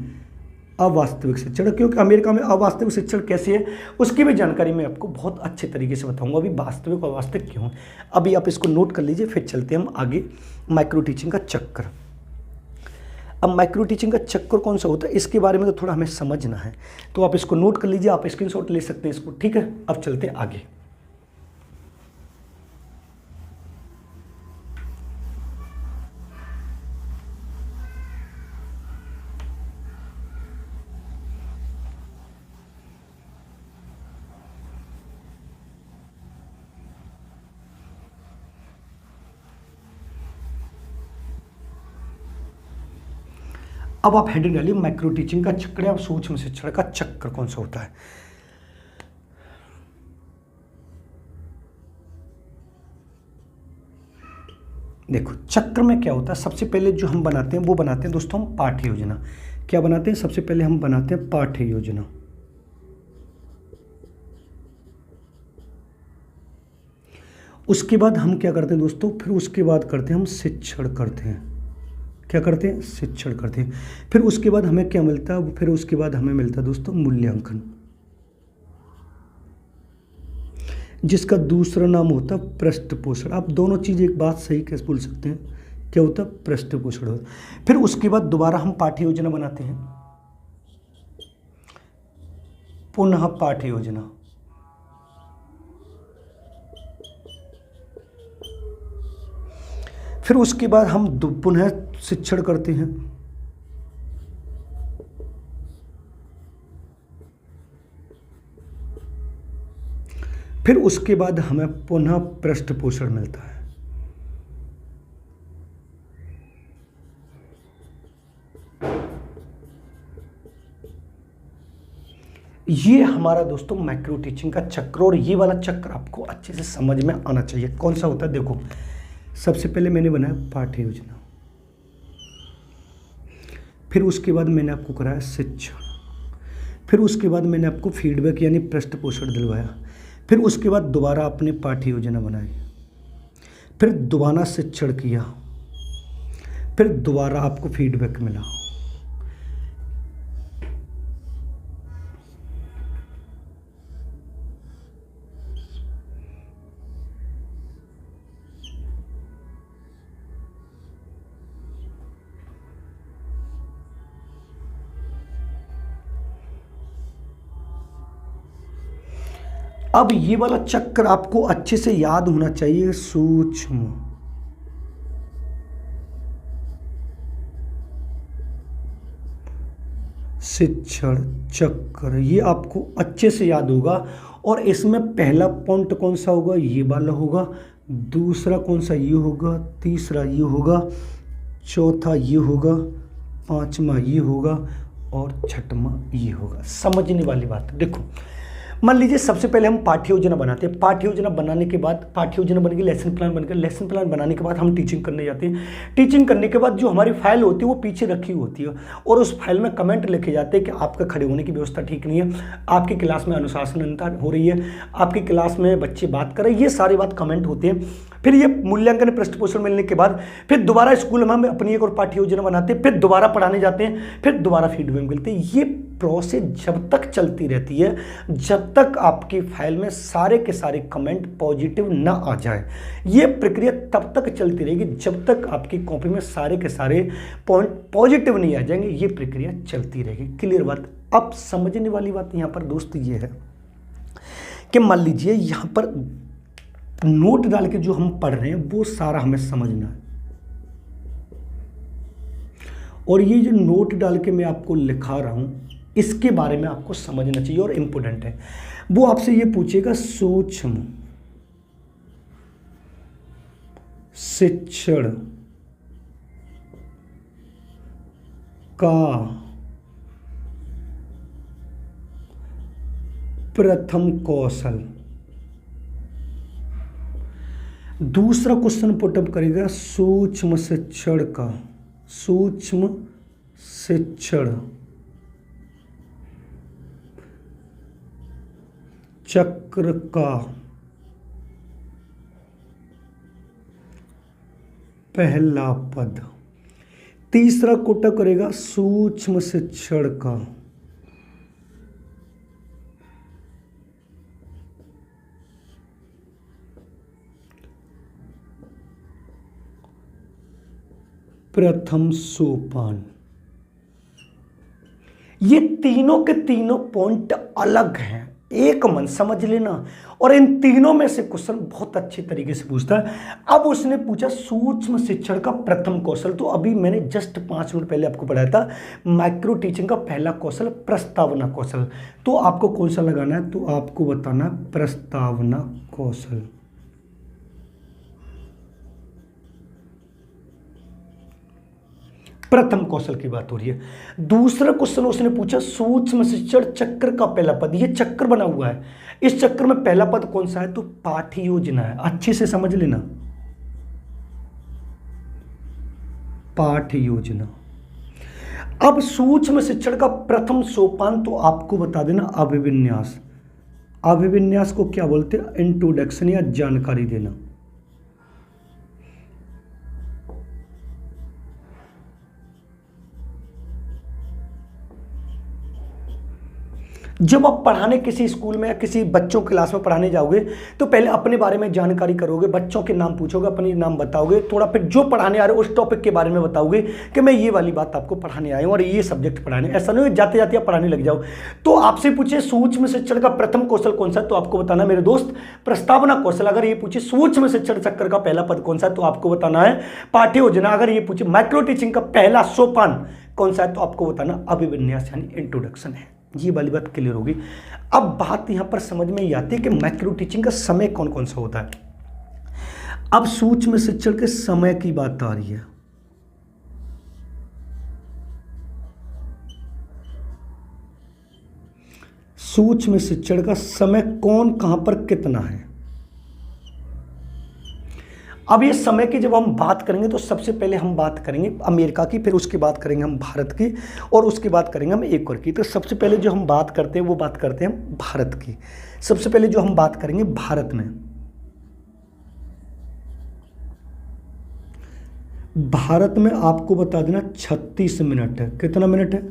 अवास्तविक शिक्षण। क्योंकि अमेरिका में अवास्तविक शिक्षण कैसे है उसकी भी जानकारी मैं आपको बहुत अच्छे तरीके से बताऊंगा। अभी वास्तविक और अवास्तविक क्यों, अभी आप इसको नोट कर लीजिए, फिर चलते हैं हम आगे। माइक्रो टीचिंग का चक्कर। अब माइक्रो टीचिंग का चक्कर कौन सा होता है इसके बारे में तो थोड़ा हमें समझना है, तो आप इसको नोट कर लीजिए, आप स्क्रीनशॉट ले सकते हैं इसको, ठीक है। अब चलते हैं आगे। अब आप हेडिंग डालिए माइक्रो टीचिंग का चक्कर, आप सूक्ष्म शिक्षण का चक्कर कौन सा होता है। देखो चक्र में क्या होता है, सबसे पहले जो हम बनाते हैं वो बनाते हैं दोस्तों हम पाठ्य योजना। क्या बनाते हैं? सबसे पहले हम बनाते हैं पाठ्य योजना। उसके बाद हम क्या करते हैं दोस्तों, फिर उसके बाद करते हैं हम शिक्षण करते हैं। क्या करते हैं? शिक्षण करते हैं। फिर उसके बाद हमें क्या मिलता है? फिर उसके बाद हमें मिलता है दोस्तों मूल्यांकन, जिसका दूसरा नाम होता है पृष्ठपोषण। आप दोनों चीज़ एक बात सही कैसे बोल सकते हैं, क्या होता है? पृष्ठपोषण होता है। फिर उसके बाद दोबारा हम पाठ्य योजना बनाते हैं, पुनः पाठ्य योजना। फिर उसके बाद हम पुनः शिक्षण करते हैं। फिर उसके बाद हमें पुनः पृष्ठपोषण मिलता है। ये हमारा दोस्तों माइक्रो टीचिंग का चक्र, और ये वाला चक्र आपको अच्छे से समझ में आना चाहिए। कौन सा होता है? देखो सबसे पहले मैंने बनाया पाठ्य योजना, फिर उसके बाद मैंने आपको कराया शिक्षण, फिर उसके बाद मैंने आपको फीडबैक यानी पृष्ठपोषण दिलवाया, फिर उसके बाद दोबारा आपने पाठ्य योजना बनाई, फिर दोबारा शिक्षण किया, फिर दोबारा आपको फीडबैक मिला। अब ये वाला चक्र आपको अच्छे से याद होना चाहिए। सूक्ष्म शिक्षण चक्र, ये आपको अच्छे से याद होगा। और इसमें पहला पॉइंट कौन सा होगा? ये वाला होगा। दूसरा कौन सा? ये होगा। तीसरा ये होगा। चौथा ये होगा। पांचवा ये होगा। और छठवां ये होगा। समझने वाली बात है। देखो मान लीजिए सबसे पहले हम पाठ्य योजना बनाते हैं। पाठ्य योजना बनाने के बाद पाठ्य योजना बन गई, लेसन प्लान बन गया। लेसन प्लान बनाने के बाद हम टीचिंग करने जाते हैं। टीचिंग करने के बाद जो हमारी फाइल होती है वो पीछे रखी होती है, और उस फाइल में कमेंट लिखे जाते हैं कि आपका खड़े होने की व्यवस्था ठीक नहीं है, आपकी क्लास में अनुशासनहीनता हो रही है, आपकी क्लास में बच्चे बात कर रहे हैं, ये सारी बात कमेंट होते हैं। फिर ये मूल्यांकन पृष्ठपोषण मिलने के बाद फिर दोबारा स्कूल में हम अपनी एक और पाठ्य योजना बनाते हैं, फिर दोबारा पढ़ाने जाते हैं, फिर दोबारा फीडबैक मिलते हैं। ये प्रोसेस जब तक चलती रहती है जब तक आपकी फाइल में सारे के सारे कमेंट पॉजिटिव ना आ जाए। ये प्रक्रिया तब तक चलती रहेगी जब तक आपकी कॉपी में सारे के सारे पॉइंट पॉजिटिव नहीं आ जाएंगे। ये प्रक्रिया चलती रहेगी। क्लियर बात? अब समझने वाली बात यहाँ पर दोस्त ये है कि मान लीजिए यहाँ पर नोट डाल के जो हम पढ़ रहे हैं वो सारा हमें समझना है, और ये जो नोट डाल के मैं आपको लिखा रहा हूं इसके बारे में आपको समझना चाहिए और इम्पोर्टेंट है। वो आपसे ये पूछेगा सूक्ष्म शिक्षण का प्रथम कौशल। दूसरा क्वेश्चन पुटअप करेगा सूक्ष्म शिक्षण का, सूक्ष्म शिक्षण चक्र का पहला पद। तीसरा कोटा करेगा सूक्ष्म शिक्षण का प्रथम सोपान। ये तीनों के तीनों पॉइंट अलग हैं, एक मन समझ लेना। और इन तीनों में से क्वेश्चन बहुत अच्छे तरीके से पूछता है। अब उसने पूछा सूक्ष्म शिक्षण का प्रथम कौशल, तो अभी मैंने जस्ट 5 मिनट पहले आपको पढ़ाया था माइक्रो टीचिंग का पहला कौशल प्रस्तावना कौशल। तो आपको कौन सा लगाना है, तो आपको बताना प्रस्तावना कौशल। प्रथम कौशल की बात हो रही है। दूसरा क्वेश्चन उसने पूछा सूक्ष्म शिक्षण चक्र का पहला पद। ये चक्र बना हुआ है, इस चक्र में पहला पद कौन सा है, तो पाठ्य योजना है। अच्छे से समझ लेना, पाठ्य योजना। अब सूक्ष्म शिक्षण का प्रथम सोपान तो आपको बता देना अभिविन्यास। अभिविन्यास को क्या बोलते हैं, इंट्रोडक्शन या जानकारी देना। जब आप पढ़ाने किसी स्कूल में या किसी बच्चों क्लास में पढ़ाने जाओगे तो पहले अपने बारे में जानकारी करोगे, बच्चों के नाम पूछोगे, अपने नाम बताओगे, थोड़ा फिर जो पढ़ाने आ रहे हो उस टॉपिक के बारे में बताओगे कि मैं ये वाली बात आपको पढ़ाने आया हूँ और ये सब्जेक्ट पढ़ाने। ऐसा नहीं हो जाते जाते आप पढ़ाने लग जाओ। तो आपसे पूछे सूक्ष्म शिक्षण का प्रथम कौशल कौन सा, तो आपको बताना मेरे दोस्त प्रस्तावना कौशल। अगर ये पूछे सूक्ष्म शिक्षण चक्र का पहला पद कौन सा, तो आपको बताना है पाठ्य योजना। अगर ये पूछे माइक्रो टीचिंग का पहला सोपान कौन सा है, तो आपको बताना अभिविन्यास यानी इंट्रोडक्शन है। ये वाली बात क्लियर होगी। अब बात यहां पर समझ में ये आती है कि माइक्रो टीचिंग का समय कौन कौन सा होता है। अब सूक्ष्म शिक्षण के समय की बात आ रही है। सूक्ष्म शिक्षण का समय कौन कहां पर कितना है। अब ये समय की जब हम बात करेंगे तो सबसे पहले हम बात करेंगे अमेरिका की, फिर उसके बाद करेंगे हम भारत की, और उसके बाद करेंगे हम एक और की। तो सबसे पहले जो हम बात करते हैं वो बात करते हैं भारत की। सबसे पहले जो हम बात करेंगे भारत में, भारत में आपको बता देना 36 मिनट है। कितना मिनट है,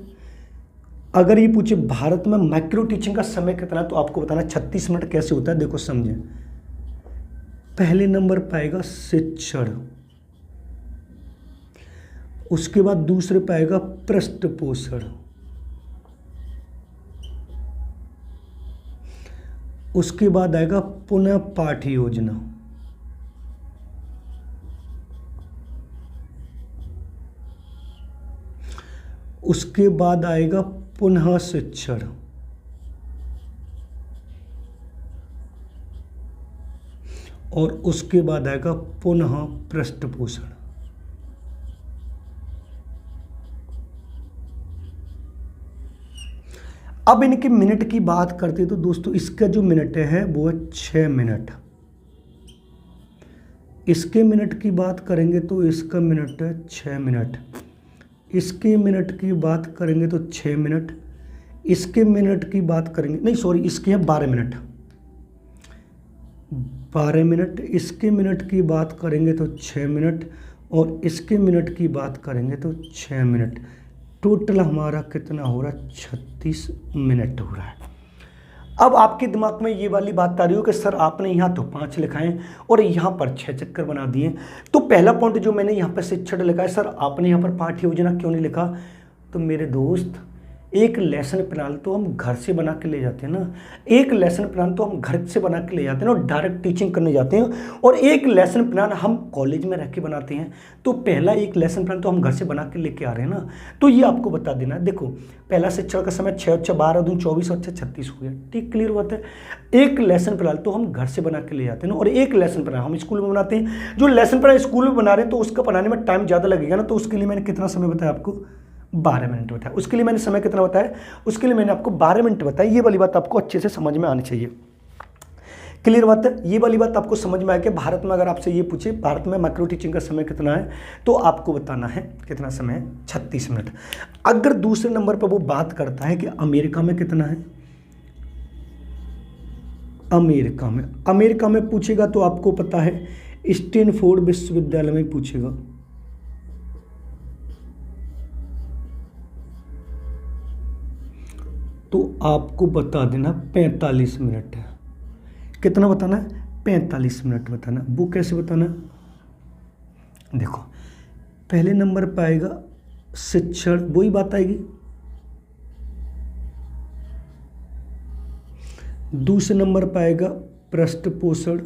अगर ये पूछे भारत में माइक्रो टीचिंग का समय कितना है, तो आपको बताना 36 मिनट। कैसे होता है देखो समझें। पहले नंबर पाएगा शिक्षण, उसके बाद दूसरे पाएगा पृष्ठपोषण, उसके बाद आएगा पुनः पाठ्य योजना, उसके बाद आएगा पुनः शिक्षण, और उसके बाद आएगा पुनः पृष्ठपोषण। अब इनके मिनट की बात करते तो दोस्तों इसका जो मिनट है वो है 6 मिनट। इसके मिनट की बात करेंगे तो इसका मिनट है 6 मिनट। इसके मिनट की बात करेंगे तो 6 मिनट। इसके मिनट की बात करेंगे, नहीं सॉरी, इसके है 12 मिनट, 12 मिनट। इसके मिनट की बात करेंगे तो 6 मिनट, और इसके मिनट की बात करेंगे तो 6 मिनट। टोटल हमारा कितना हो रहा है, 36 मिनट हो रहा है। अब आपके दिमाग में ये वाली बात आ रही हो कि सर आपने यहाँ तो 5 लिखा है और यहाँ पर 6 चक्कर बना दिए, तो पहला पॉइंट जो मैंने यहाँ पर शिक्षण लिखा है, सर आपने यहाँ पर पाठ्य योजना क्यों नहीं लिखा। तो मेरे दोस्त एक लेसन प्लान तो हम घर से बना के ले जाते हैं ना, एक लेसन प्लान तो हम घर से बना के ले जाते हैं और डायरेक्ट टीचिंग करने जाते हैं, और एक लेसन प्लान हम कॉलेज में रह के बनाते हैं। तो पहला एक लेसन प्लान तो हम घर से बना के लेके आ रहे हैं ना, तो ये आपको बता देना। देखो पहला शिक्षण का समय 6 × 12 = 24 और 36 हो गया, ठीक क्लियर बात है। एक लेसन प्लान तो हम घर से बना के ले जाते हैं ना, और एक लेसन प्लान हम स्कूल में बनाते हैं। जो लेसन प्लान स्कूल में बना रहे हैं तो उसका बनाने में टाइम ज़्यादा लगेगा ना, तो उसके लिए मैंने कितना समय बताया आपको, 12 मिनट बताया। उसके लिए मैंने समय कितना बताया, उसके लिए मैंने आपको 12 मिनट बताया। ये वाली बात आपको अच्छे से समझ में आनी चाहिए, क्लियर बात है। ये वाली बात आपको समझ में आए कि भारत में अगर आपसे ये पूछे भारत में माइक्रो टीचिंग का समय कितना है, तो आपको बताना है कितना समय है, 36 मिनट। अगर दूसरे नंबर पर वो बात करता है कि अमेरिका में कितना है, अमेरिका में पूछेगा तो आपको पता है स्टैनफोर्ड विश्वविद्यालय में पूछेगा। तो आपको बता देना 45 मिनट है। कितना बताना है? 45 मिनट बताना। वो कैसे बताना? देखो, पहले नंबर पर आएगा शिक्षण, वही बात आएगी। दूसरे नंबर पर आएगा पृष्ठ पोषण।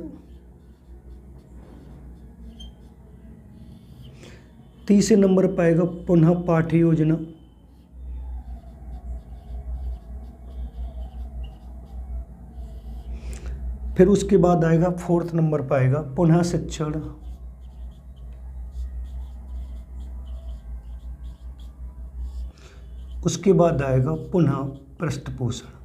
तीसरे नंबर पर आएगा पुनः पाठ्य योजना। फिर उसके बाद आएगा फोर्थ नंबर पर आएगा पुनः शिक्षण। उसके बाद आएगा पुनः पृष्ठ पोषण।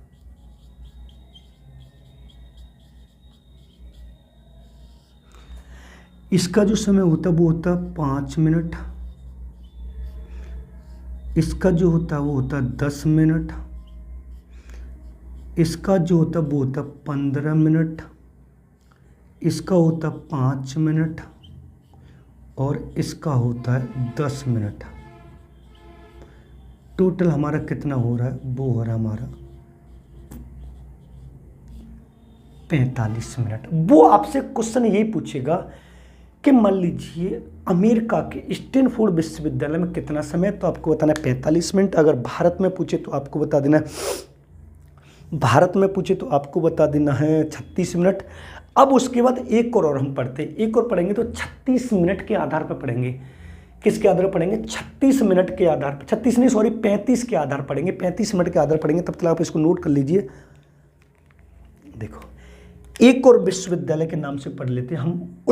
इसका जो समय होता है वो होता है 5 मिनट। इसका जो होता है वो होता है 10 मिनट। इसका जो होता है वो होता है 15 मिनट। इसका होता है 5 मिनट और इसका होता है 10 मिनट। टोटल हमारा कितना हो रहा है? वो हो रहा है हमारा 45 मिनट। वो आपसे क्वेश्चन यही पूछेगा कि मान लीजिए अमेरिका के स्टैनफोर्ड विश्वविद्यालय में कितना समय, तो आपको बताना है 45 मिनट। अगर भारत में पूछे तो आपको बता देना है, भारत में पूछे तो आपको बता देना है 36 मिनट। अब उसके बाद एक और हम पढ़ते हैं, एक और पढ़ेंगे तो 36 मिनट के आधार पर पढ़ेंगे। किसके आधार पर पढ़ेंगे? 36 मिनट के आधार पर, 36 नहीं सॉरी 35 के आधार पढ़ेंगे, 35 मिनट के आधार पढ़ेंगे। तब तक आप इसको नोट कर लीजिए। देखो, एक और विश्वविद्यालय के नाम से पढ़ लेते हैं हम।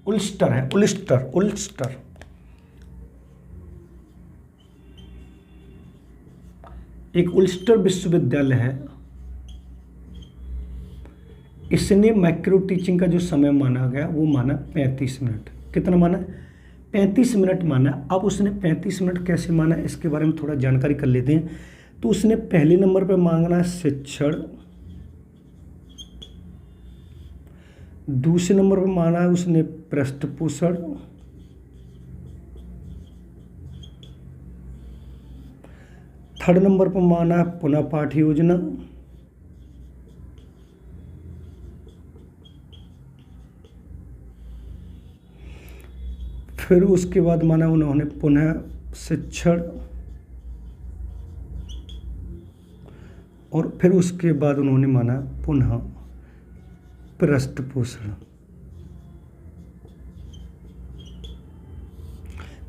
उल्स्टर है, उल्स्टर। एक उल्स्टर विश्वविद्यालय है। इसने माइक्रो टीचिंग का जो समय माना गया वो माना 35 मिनट। कितना माना? 35 मिनट माना। अब उसने 35 मिनट कैसे माना इसके बारे में थोड़ा जानकारी कर लेते हैं। तो उसने पहले नंबर पर मांगना शिक्षण, दूसरे नंबर पर माना है उसने पृष्ठ पोषण, थर्ड नंबर पर माना है पुनः पाठ्य योजना, फिर उसके बाद माना उन्होंने पुनः शिक्षण और फिर उसके बाद उन्होंने माना पुनः पृष्ठ पोषण।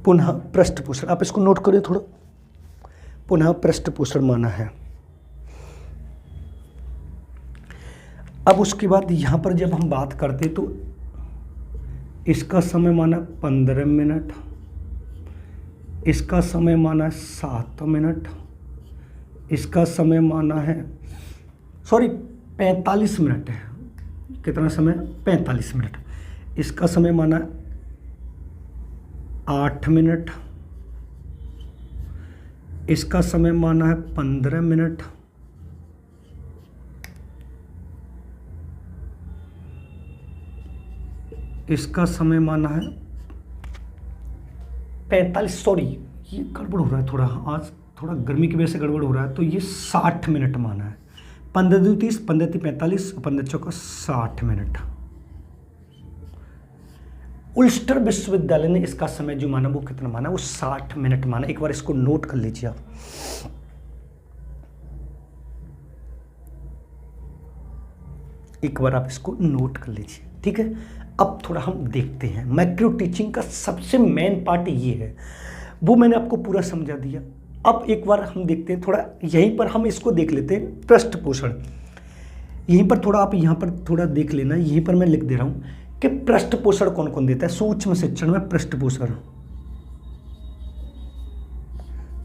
पुनः पृष्ठ पोषण, आप इसको नोट करिए थोड़ा। पुनः पृष्ठ पोषण माना है। अब उसके बाद यहां पर जब हम बात करते तो इसका समय माना 15 मिनट, इसका समय माना 7 मिनट, इसका समय माना है 45 मिनट है। कितना समय? 45 मिनट। इसका समय माना 8 मिनट, इसका समय माना है 15 मिनट, इसका समय माना है 45, सॉरी ये गड़बड़ हो रहा है थोड़ा, आज थोड़ा गर्मी की वजह से गड़बड़ हो रहा है। तो ये 60 मिनट माना है। 15 दूनी 30, 15 तीन 45, 15 चौका 60 मिनट। उल्स्टर विश्वविद्यालय ने इसका समय जो माना वो कितना माना? वो 60 मिनट माना। एक बार इसको नोट कर लीजिए आप। एक बार आप इसको नोट कर लीजिए, ठीक है। अब थोड़ा हम देखते हैं माइक्रो टीचिंग का सबसे मेन पार्ट ये है, वो मैंने आपको पूरा समझा दिया। अब एक बार हम देखते हैं थोड़ा, यहीं पर हम इसको देख लेते हैं पृष्ठ पोषण। यहीं पर थोड़ा आप यहाँ पर थोड़ा देख लेना, यहीं पर मैं लिख दे रहा हूँ कि पृष्ठ पोषण कौन कौन देता है। सूक्ष्म शिक्षण में पृष्ठ पोषण,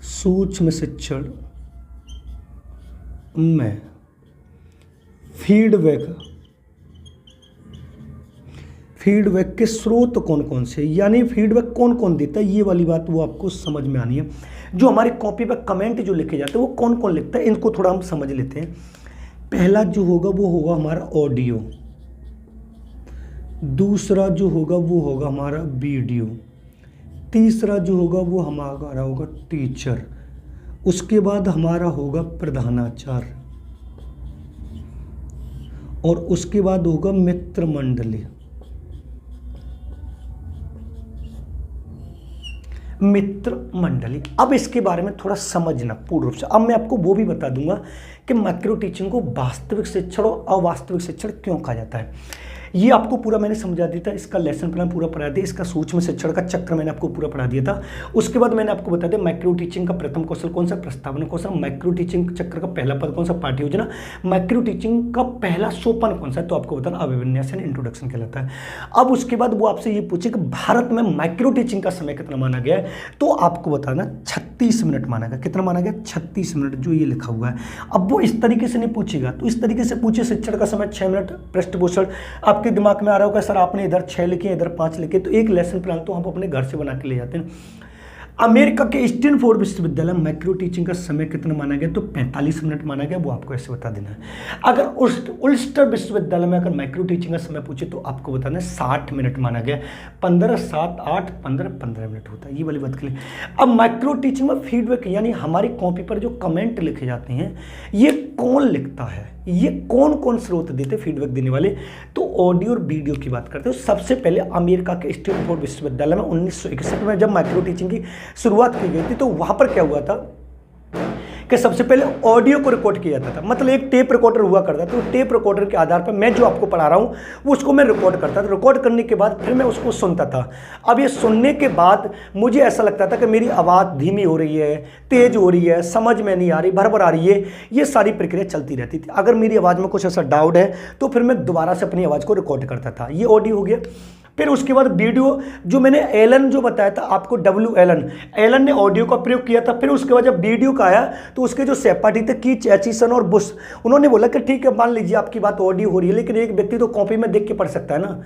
सूक्ष्म शिक्षण में फीडबैक के स्रोत कौन कौन से, यानी फीडबैक कौन कौन देता है, ये वाली बात वो आपको समझ में आनी है। जो हमारी कॉपी पर कमेंट जो लिखे जाते हैं वो कौन कौन लिखता है, इनको थोड़ा हम समझ लेते हैं। पहला जो होगा वो होगा हमारा ऑडियो, दूसरा जो होगा वो होगा हमारा वीडियो, तीसरा जो होगा वो हमारा होगा टीचर, उसके बाद हमारा होगा प्रधानाचार्य, और उसके बाद होगा मित्र मंडली। मित्र मंडली, अब इसके बारे में थोड़ा समझना पूर्ण रूप से। अब मैं आपको वो भी बता दूंगा कि मैक्रो टीचिंग को वास्तविक शिक्षण और अवास्तविक शिक्षण क्यों कहा जाता है। ये आपको पूरा मैंने समझा दिया था, इसका लेसन प्लान पूरा पढ़ा दिया, इसका सूक्ष्म शिक्षण का चक्र मैंने आपको पूरा पढ़ा दिया था। उसके बाद मैंने आपको बता दिया मैक्रो टीचिंग का प्रथम कौशल कौन सा, प्रस्तावना कौन सा, मैक्रो टीचिंग चक्र का पहला पद कौन सा, पाठ्य योजना, मैक्रो टीचिंग का पहला सोपान कौन सा है, तो आपको बताना अभिविन्यास इंट्रोडक्शन कहलाता है। अब उसके बाद वो आपसे ये पूछे कि भारत में माइक्रो टीचिंग का समय कितना माना गया है, तो आपको बताना 36 मिनट माना गया। कितना माना गया? 36 मिनट, जो ये लिखा हुआ है। अब वो इस तरीके से नहीं पूछेगा, तो इस तरीके से पूछे शिक्षण का समय 6 मिनट, पृष्ठपोषण आपके दिमाग में आ रहा होगा सर आपने इधर 6 लिखे इधर 5 लिखे, तो एक लेसन प्लान तो हम अपने घर से बना के ले जाते हैं। अमेरिका के स्टैनफोर्ड विश्वविद्यालय में माइक्रो टीचिंग का समय कितना माना गया, तो 45 मिनट माना गया, वो आपको ऐसे बता देना है। अगर उल्स्टर विश्वविद्यालय में अगर माइक्रो टीचिंग का समय पूछे तो आपको बताना है 60 मिनट माना गया। 15, 7, 8, 15 मिनट होता है, ये वाली बात के लिए। अब माइक्रो टीचिंग में फीडबैक यानी हमारी कॉपी पर जो कमेंट लिखे जाते हैं ये कौन लिखता है, ये कौन कौन स्रोत देते फीडबैक देने वाले, तो ऑडियो और वीडियो की बात करते हो। सबसे पहले अमेरिका के स्टैनफोर्ड विश्वविद्यालय में 1961 में जब माइक्रो टीचिंग की शुरुआत की गई थी, तो वहां पर क्या हुआ था कि सबसे पहले ऑडियो को रिकॉर्ड किया जाता था। मतलब एक टेप रिकॉर्डर हुआ करता था, तो टेप रिकॉर्डर के आधार पर मैं जो आपको पढ़ा रहा हूँ वो उसको मैं रिकॉर्ड करता था। रिकॉर्ड करने के बाद फिर मैं उसको सुनता था। अब ये सुनने के बाद मुझे ऐसा लगता था कि मेरी आवाज़ धीमी हो रही है, तेज हो रही है, समझ में नहीं आ रही, भरभर आ रही है, ये सारी प्रक्रिया चलती रहती थी। अगर मेरी आवाज़ में कुछ ऐसा डाउट है तो फिर मैं दोबारा से अपनी आवाज़ को रिकॉर्ड करता था। ये ऑडियो हो गया। फिर उसके बाद वीडियो, जो मैंने एलन जो बताया था आपको, एलन ने ऑडियो का प्रयोग किया था। फिर उसके बाद जब वीडियो का आया तो उसके जो सहपाठी थे कीच, एचिसन और बुश, उन्होंने बोला कि ठीक है मान लीजिए आपकी बात ऑडियो हो रही है, लेकिन एक व्यक्ति तो कॉपी में देख के पढ़ सकता है ना,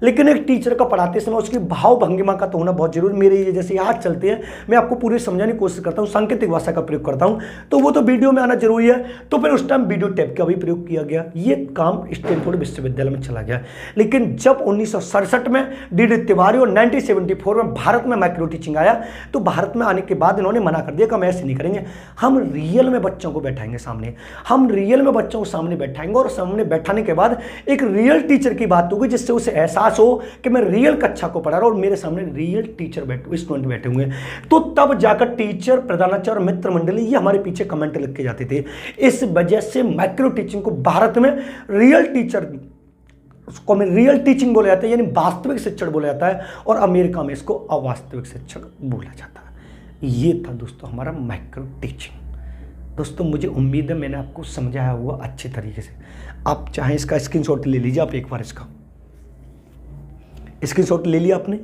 लेकिन एक टीचर का पढ़ाते समय उसकी भाव भंगिमा का तो होना बहुत जरूरी। मेरे ये जैसे हाथ चलते हैं, मैं आपको पूरी समझाने की कोशिश करता हूँ, सांकेतिक भाषा का प्रयोग करता हूँ, तो वो तो वीडियो में आना जरूरी है। तो फिर उस टाइम वीडियो टेप का भी प्रयोग किया गया। ये काम स्टैनफोर्ड विश्वविद्यालय में चला गया। लेकिन जब 1967 में डी.डी. तिवारी और 1974 में भारत में माइक्रो टीचिंग आया, तो भारत में आने के बाद इन्होंने मना कर दिया कि हम ऐसे नहीं करेंगे, हम रियल में बच्चों को बैठाएंगे सामने, हम रियल में बच्चों को सामने बैठाएंगे, और सामने बैठाने के बाद एक रियल टीचर की बात होगी जिससे उसे एहसास हो कि मैं रियल कक्षा को पढ़ा रहा हूं और मेरे सामने रियल टीचर स्टूडेंट बैठे हुए हैं। तो तब जाकर टीचर, प्रधानाचार्य, मित्र मंडली ये हमारे पीछे कमेंट लिख के जाते थे। इस वजह से माइक्रो टीचिंग को भारत में रियल टीचर, उसको में रियल टीचिंग बोला जाता है, यानी वास्तविक शिक्षण बोला जाता है, और अमेरिका में इसको अवास्तविक शिक्षण बोला जाता है। ये था दोस्तों हमारा माइक्रो टीचिंग। दोस्तों मुझे उम्मीद है मैंने आपको समझाया हुआ अच्छे तरीके से। आप चाहें इसका स्क्रीनशॉट ले लीजिए, आप एक बार इसका स्क्रीनशॉट ले लिया आपने।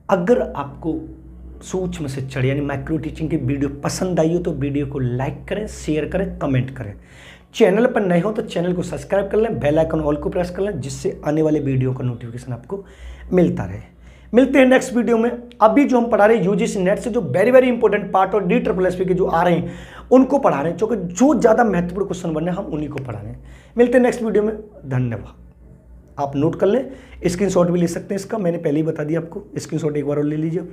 अगर आपको सूक्ष्म शिक्षण यानी माइक्रो टीचिंग की वीडियो पसंद आई हो तो वीडियो को लाइक करें, शेयर करें, कमेंट करें। चैनल पर नए हो तो चैनल को सब्सक्राइब कर लें, बेल आइकन ऑल को प्रेस कर लें, जिससे आने वाले वीडियो का नोटिफिकेशन आपको मिलता रहे। मिलते हैं नेक्स्ट वीडियो में। अभी जो हम पढ़ा रहे हैं यूजीसी नेट से जो वेरी इंपॉर्टेंट पार्ट और DSSS के जो आ रहे हैं उनको पढ़ा रहे हैं, क्योंकि जो ज़्यादा महत्वपूर्ण क्वेश्चन बने हम उन्हीं को पढ़ा रहे हैं। मिलते हैं नेक्स्ट वीडियो में। धन्यवाद। आप नोट कर लें, स्क्रीनशॉट भी ले सकते हैं इसका, मैंने पहले ही बता दिया आपको। स्क्रीनशॉट एक बार और ले लीजिए आप।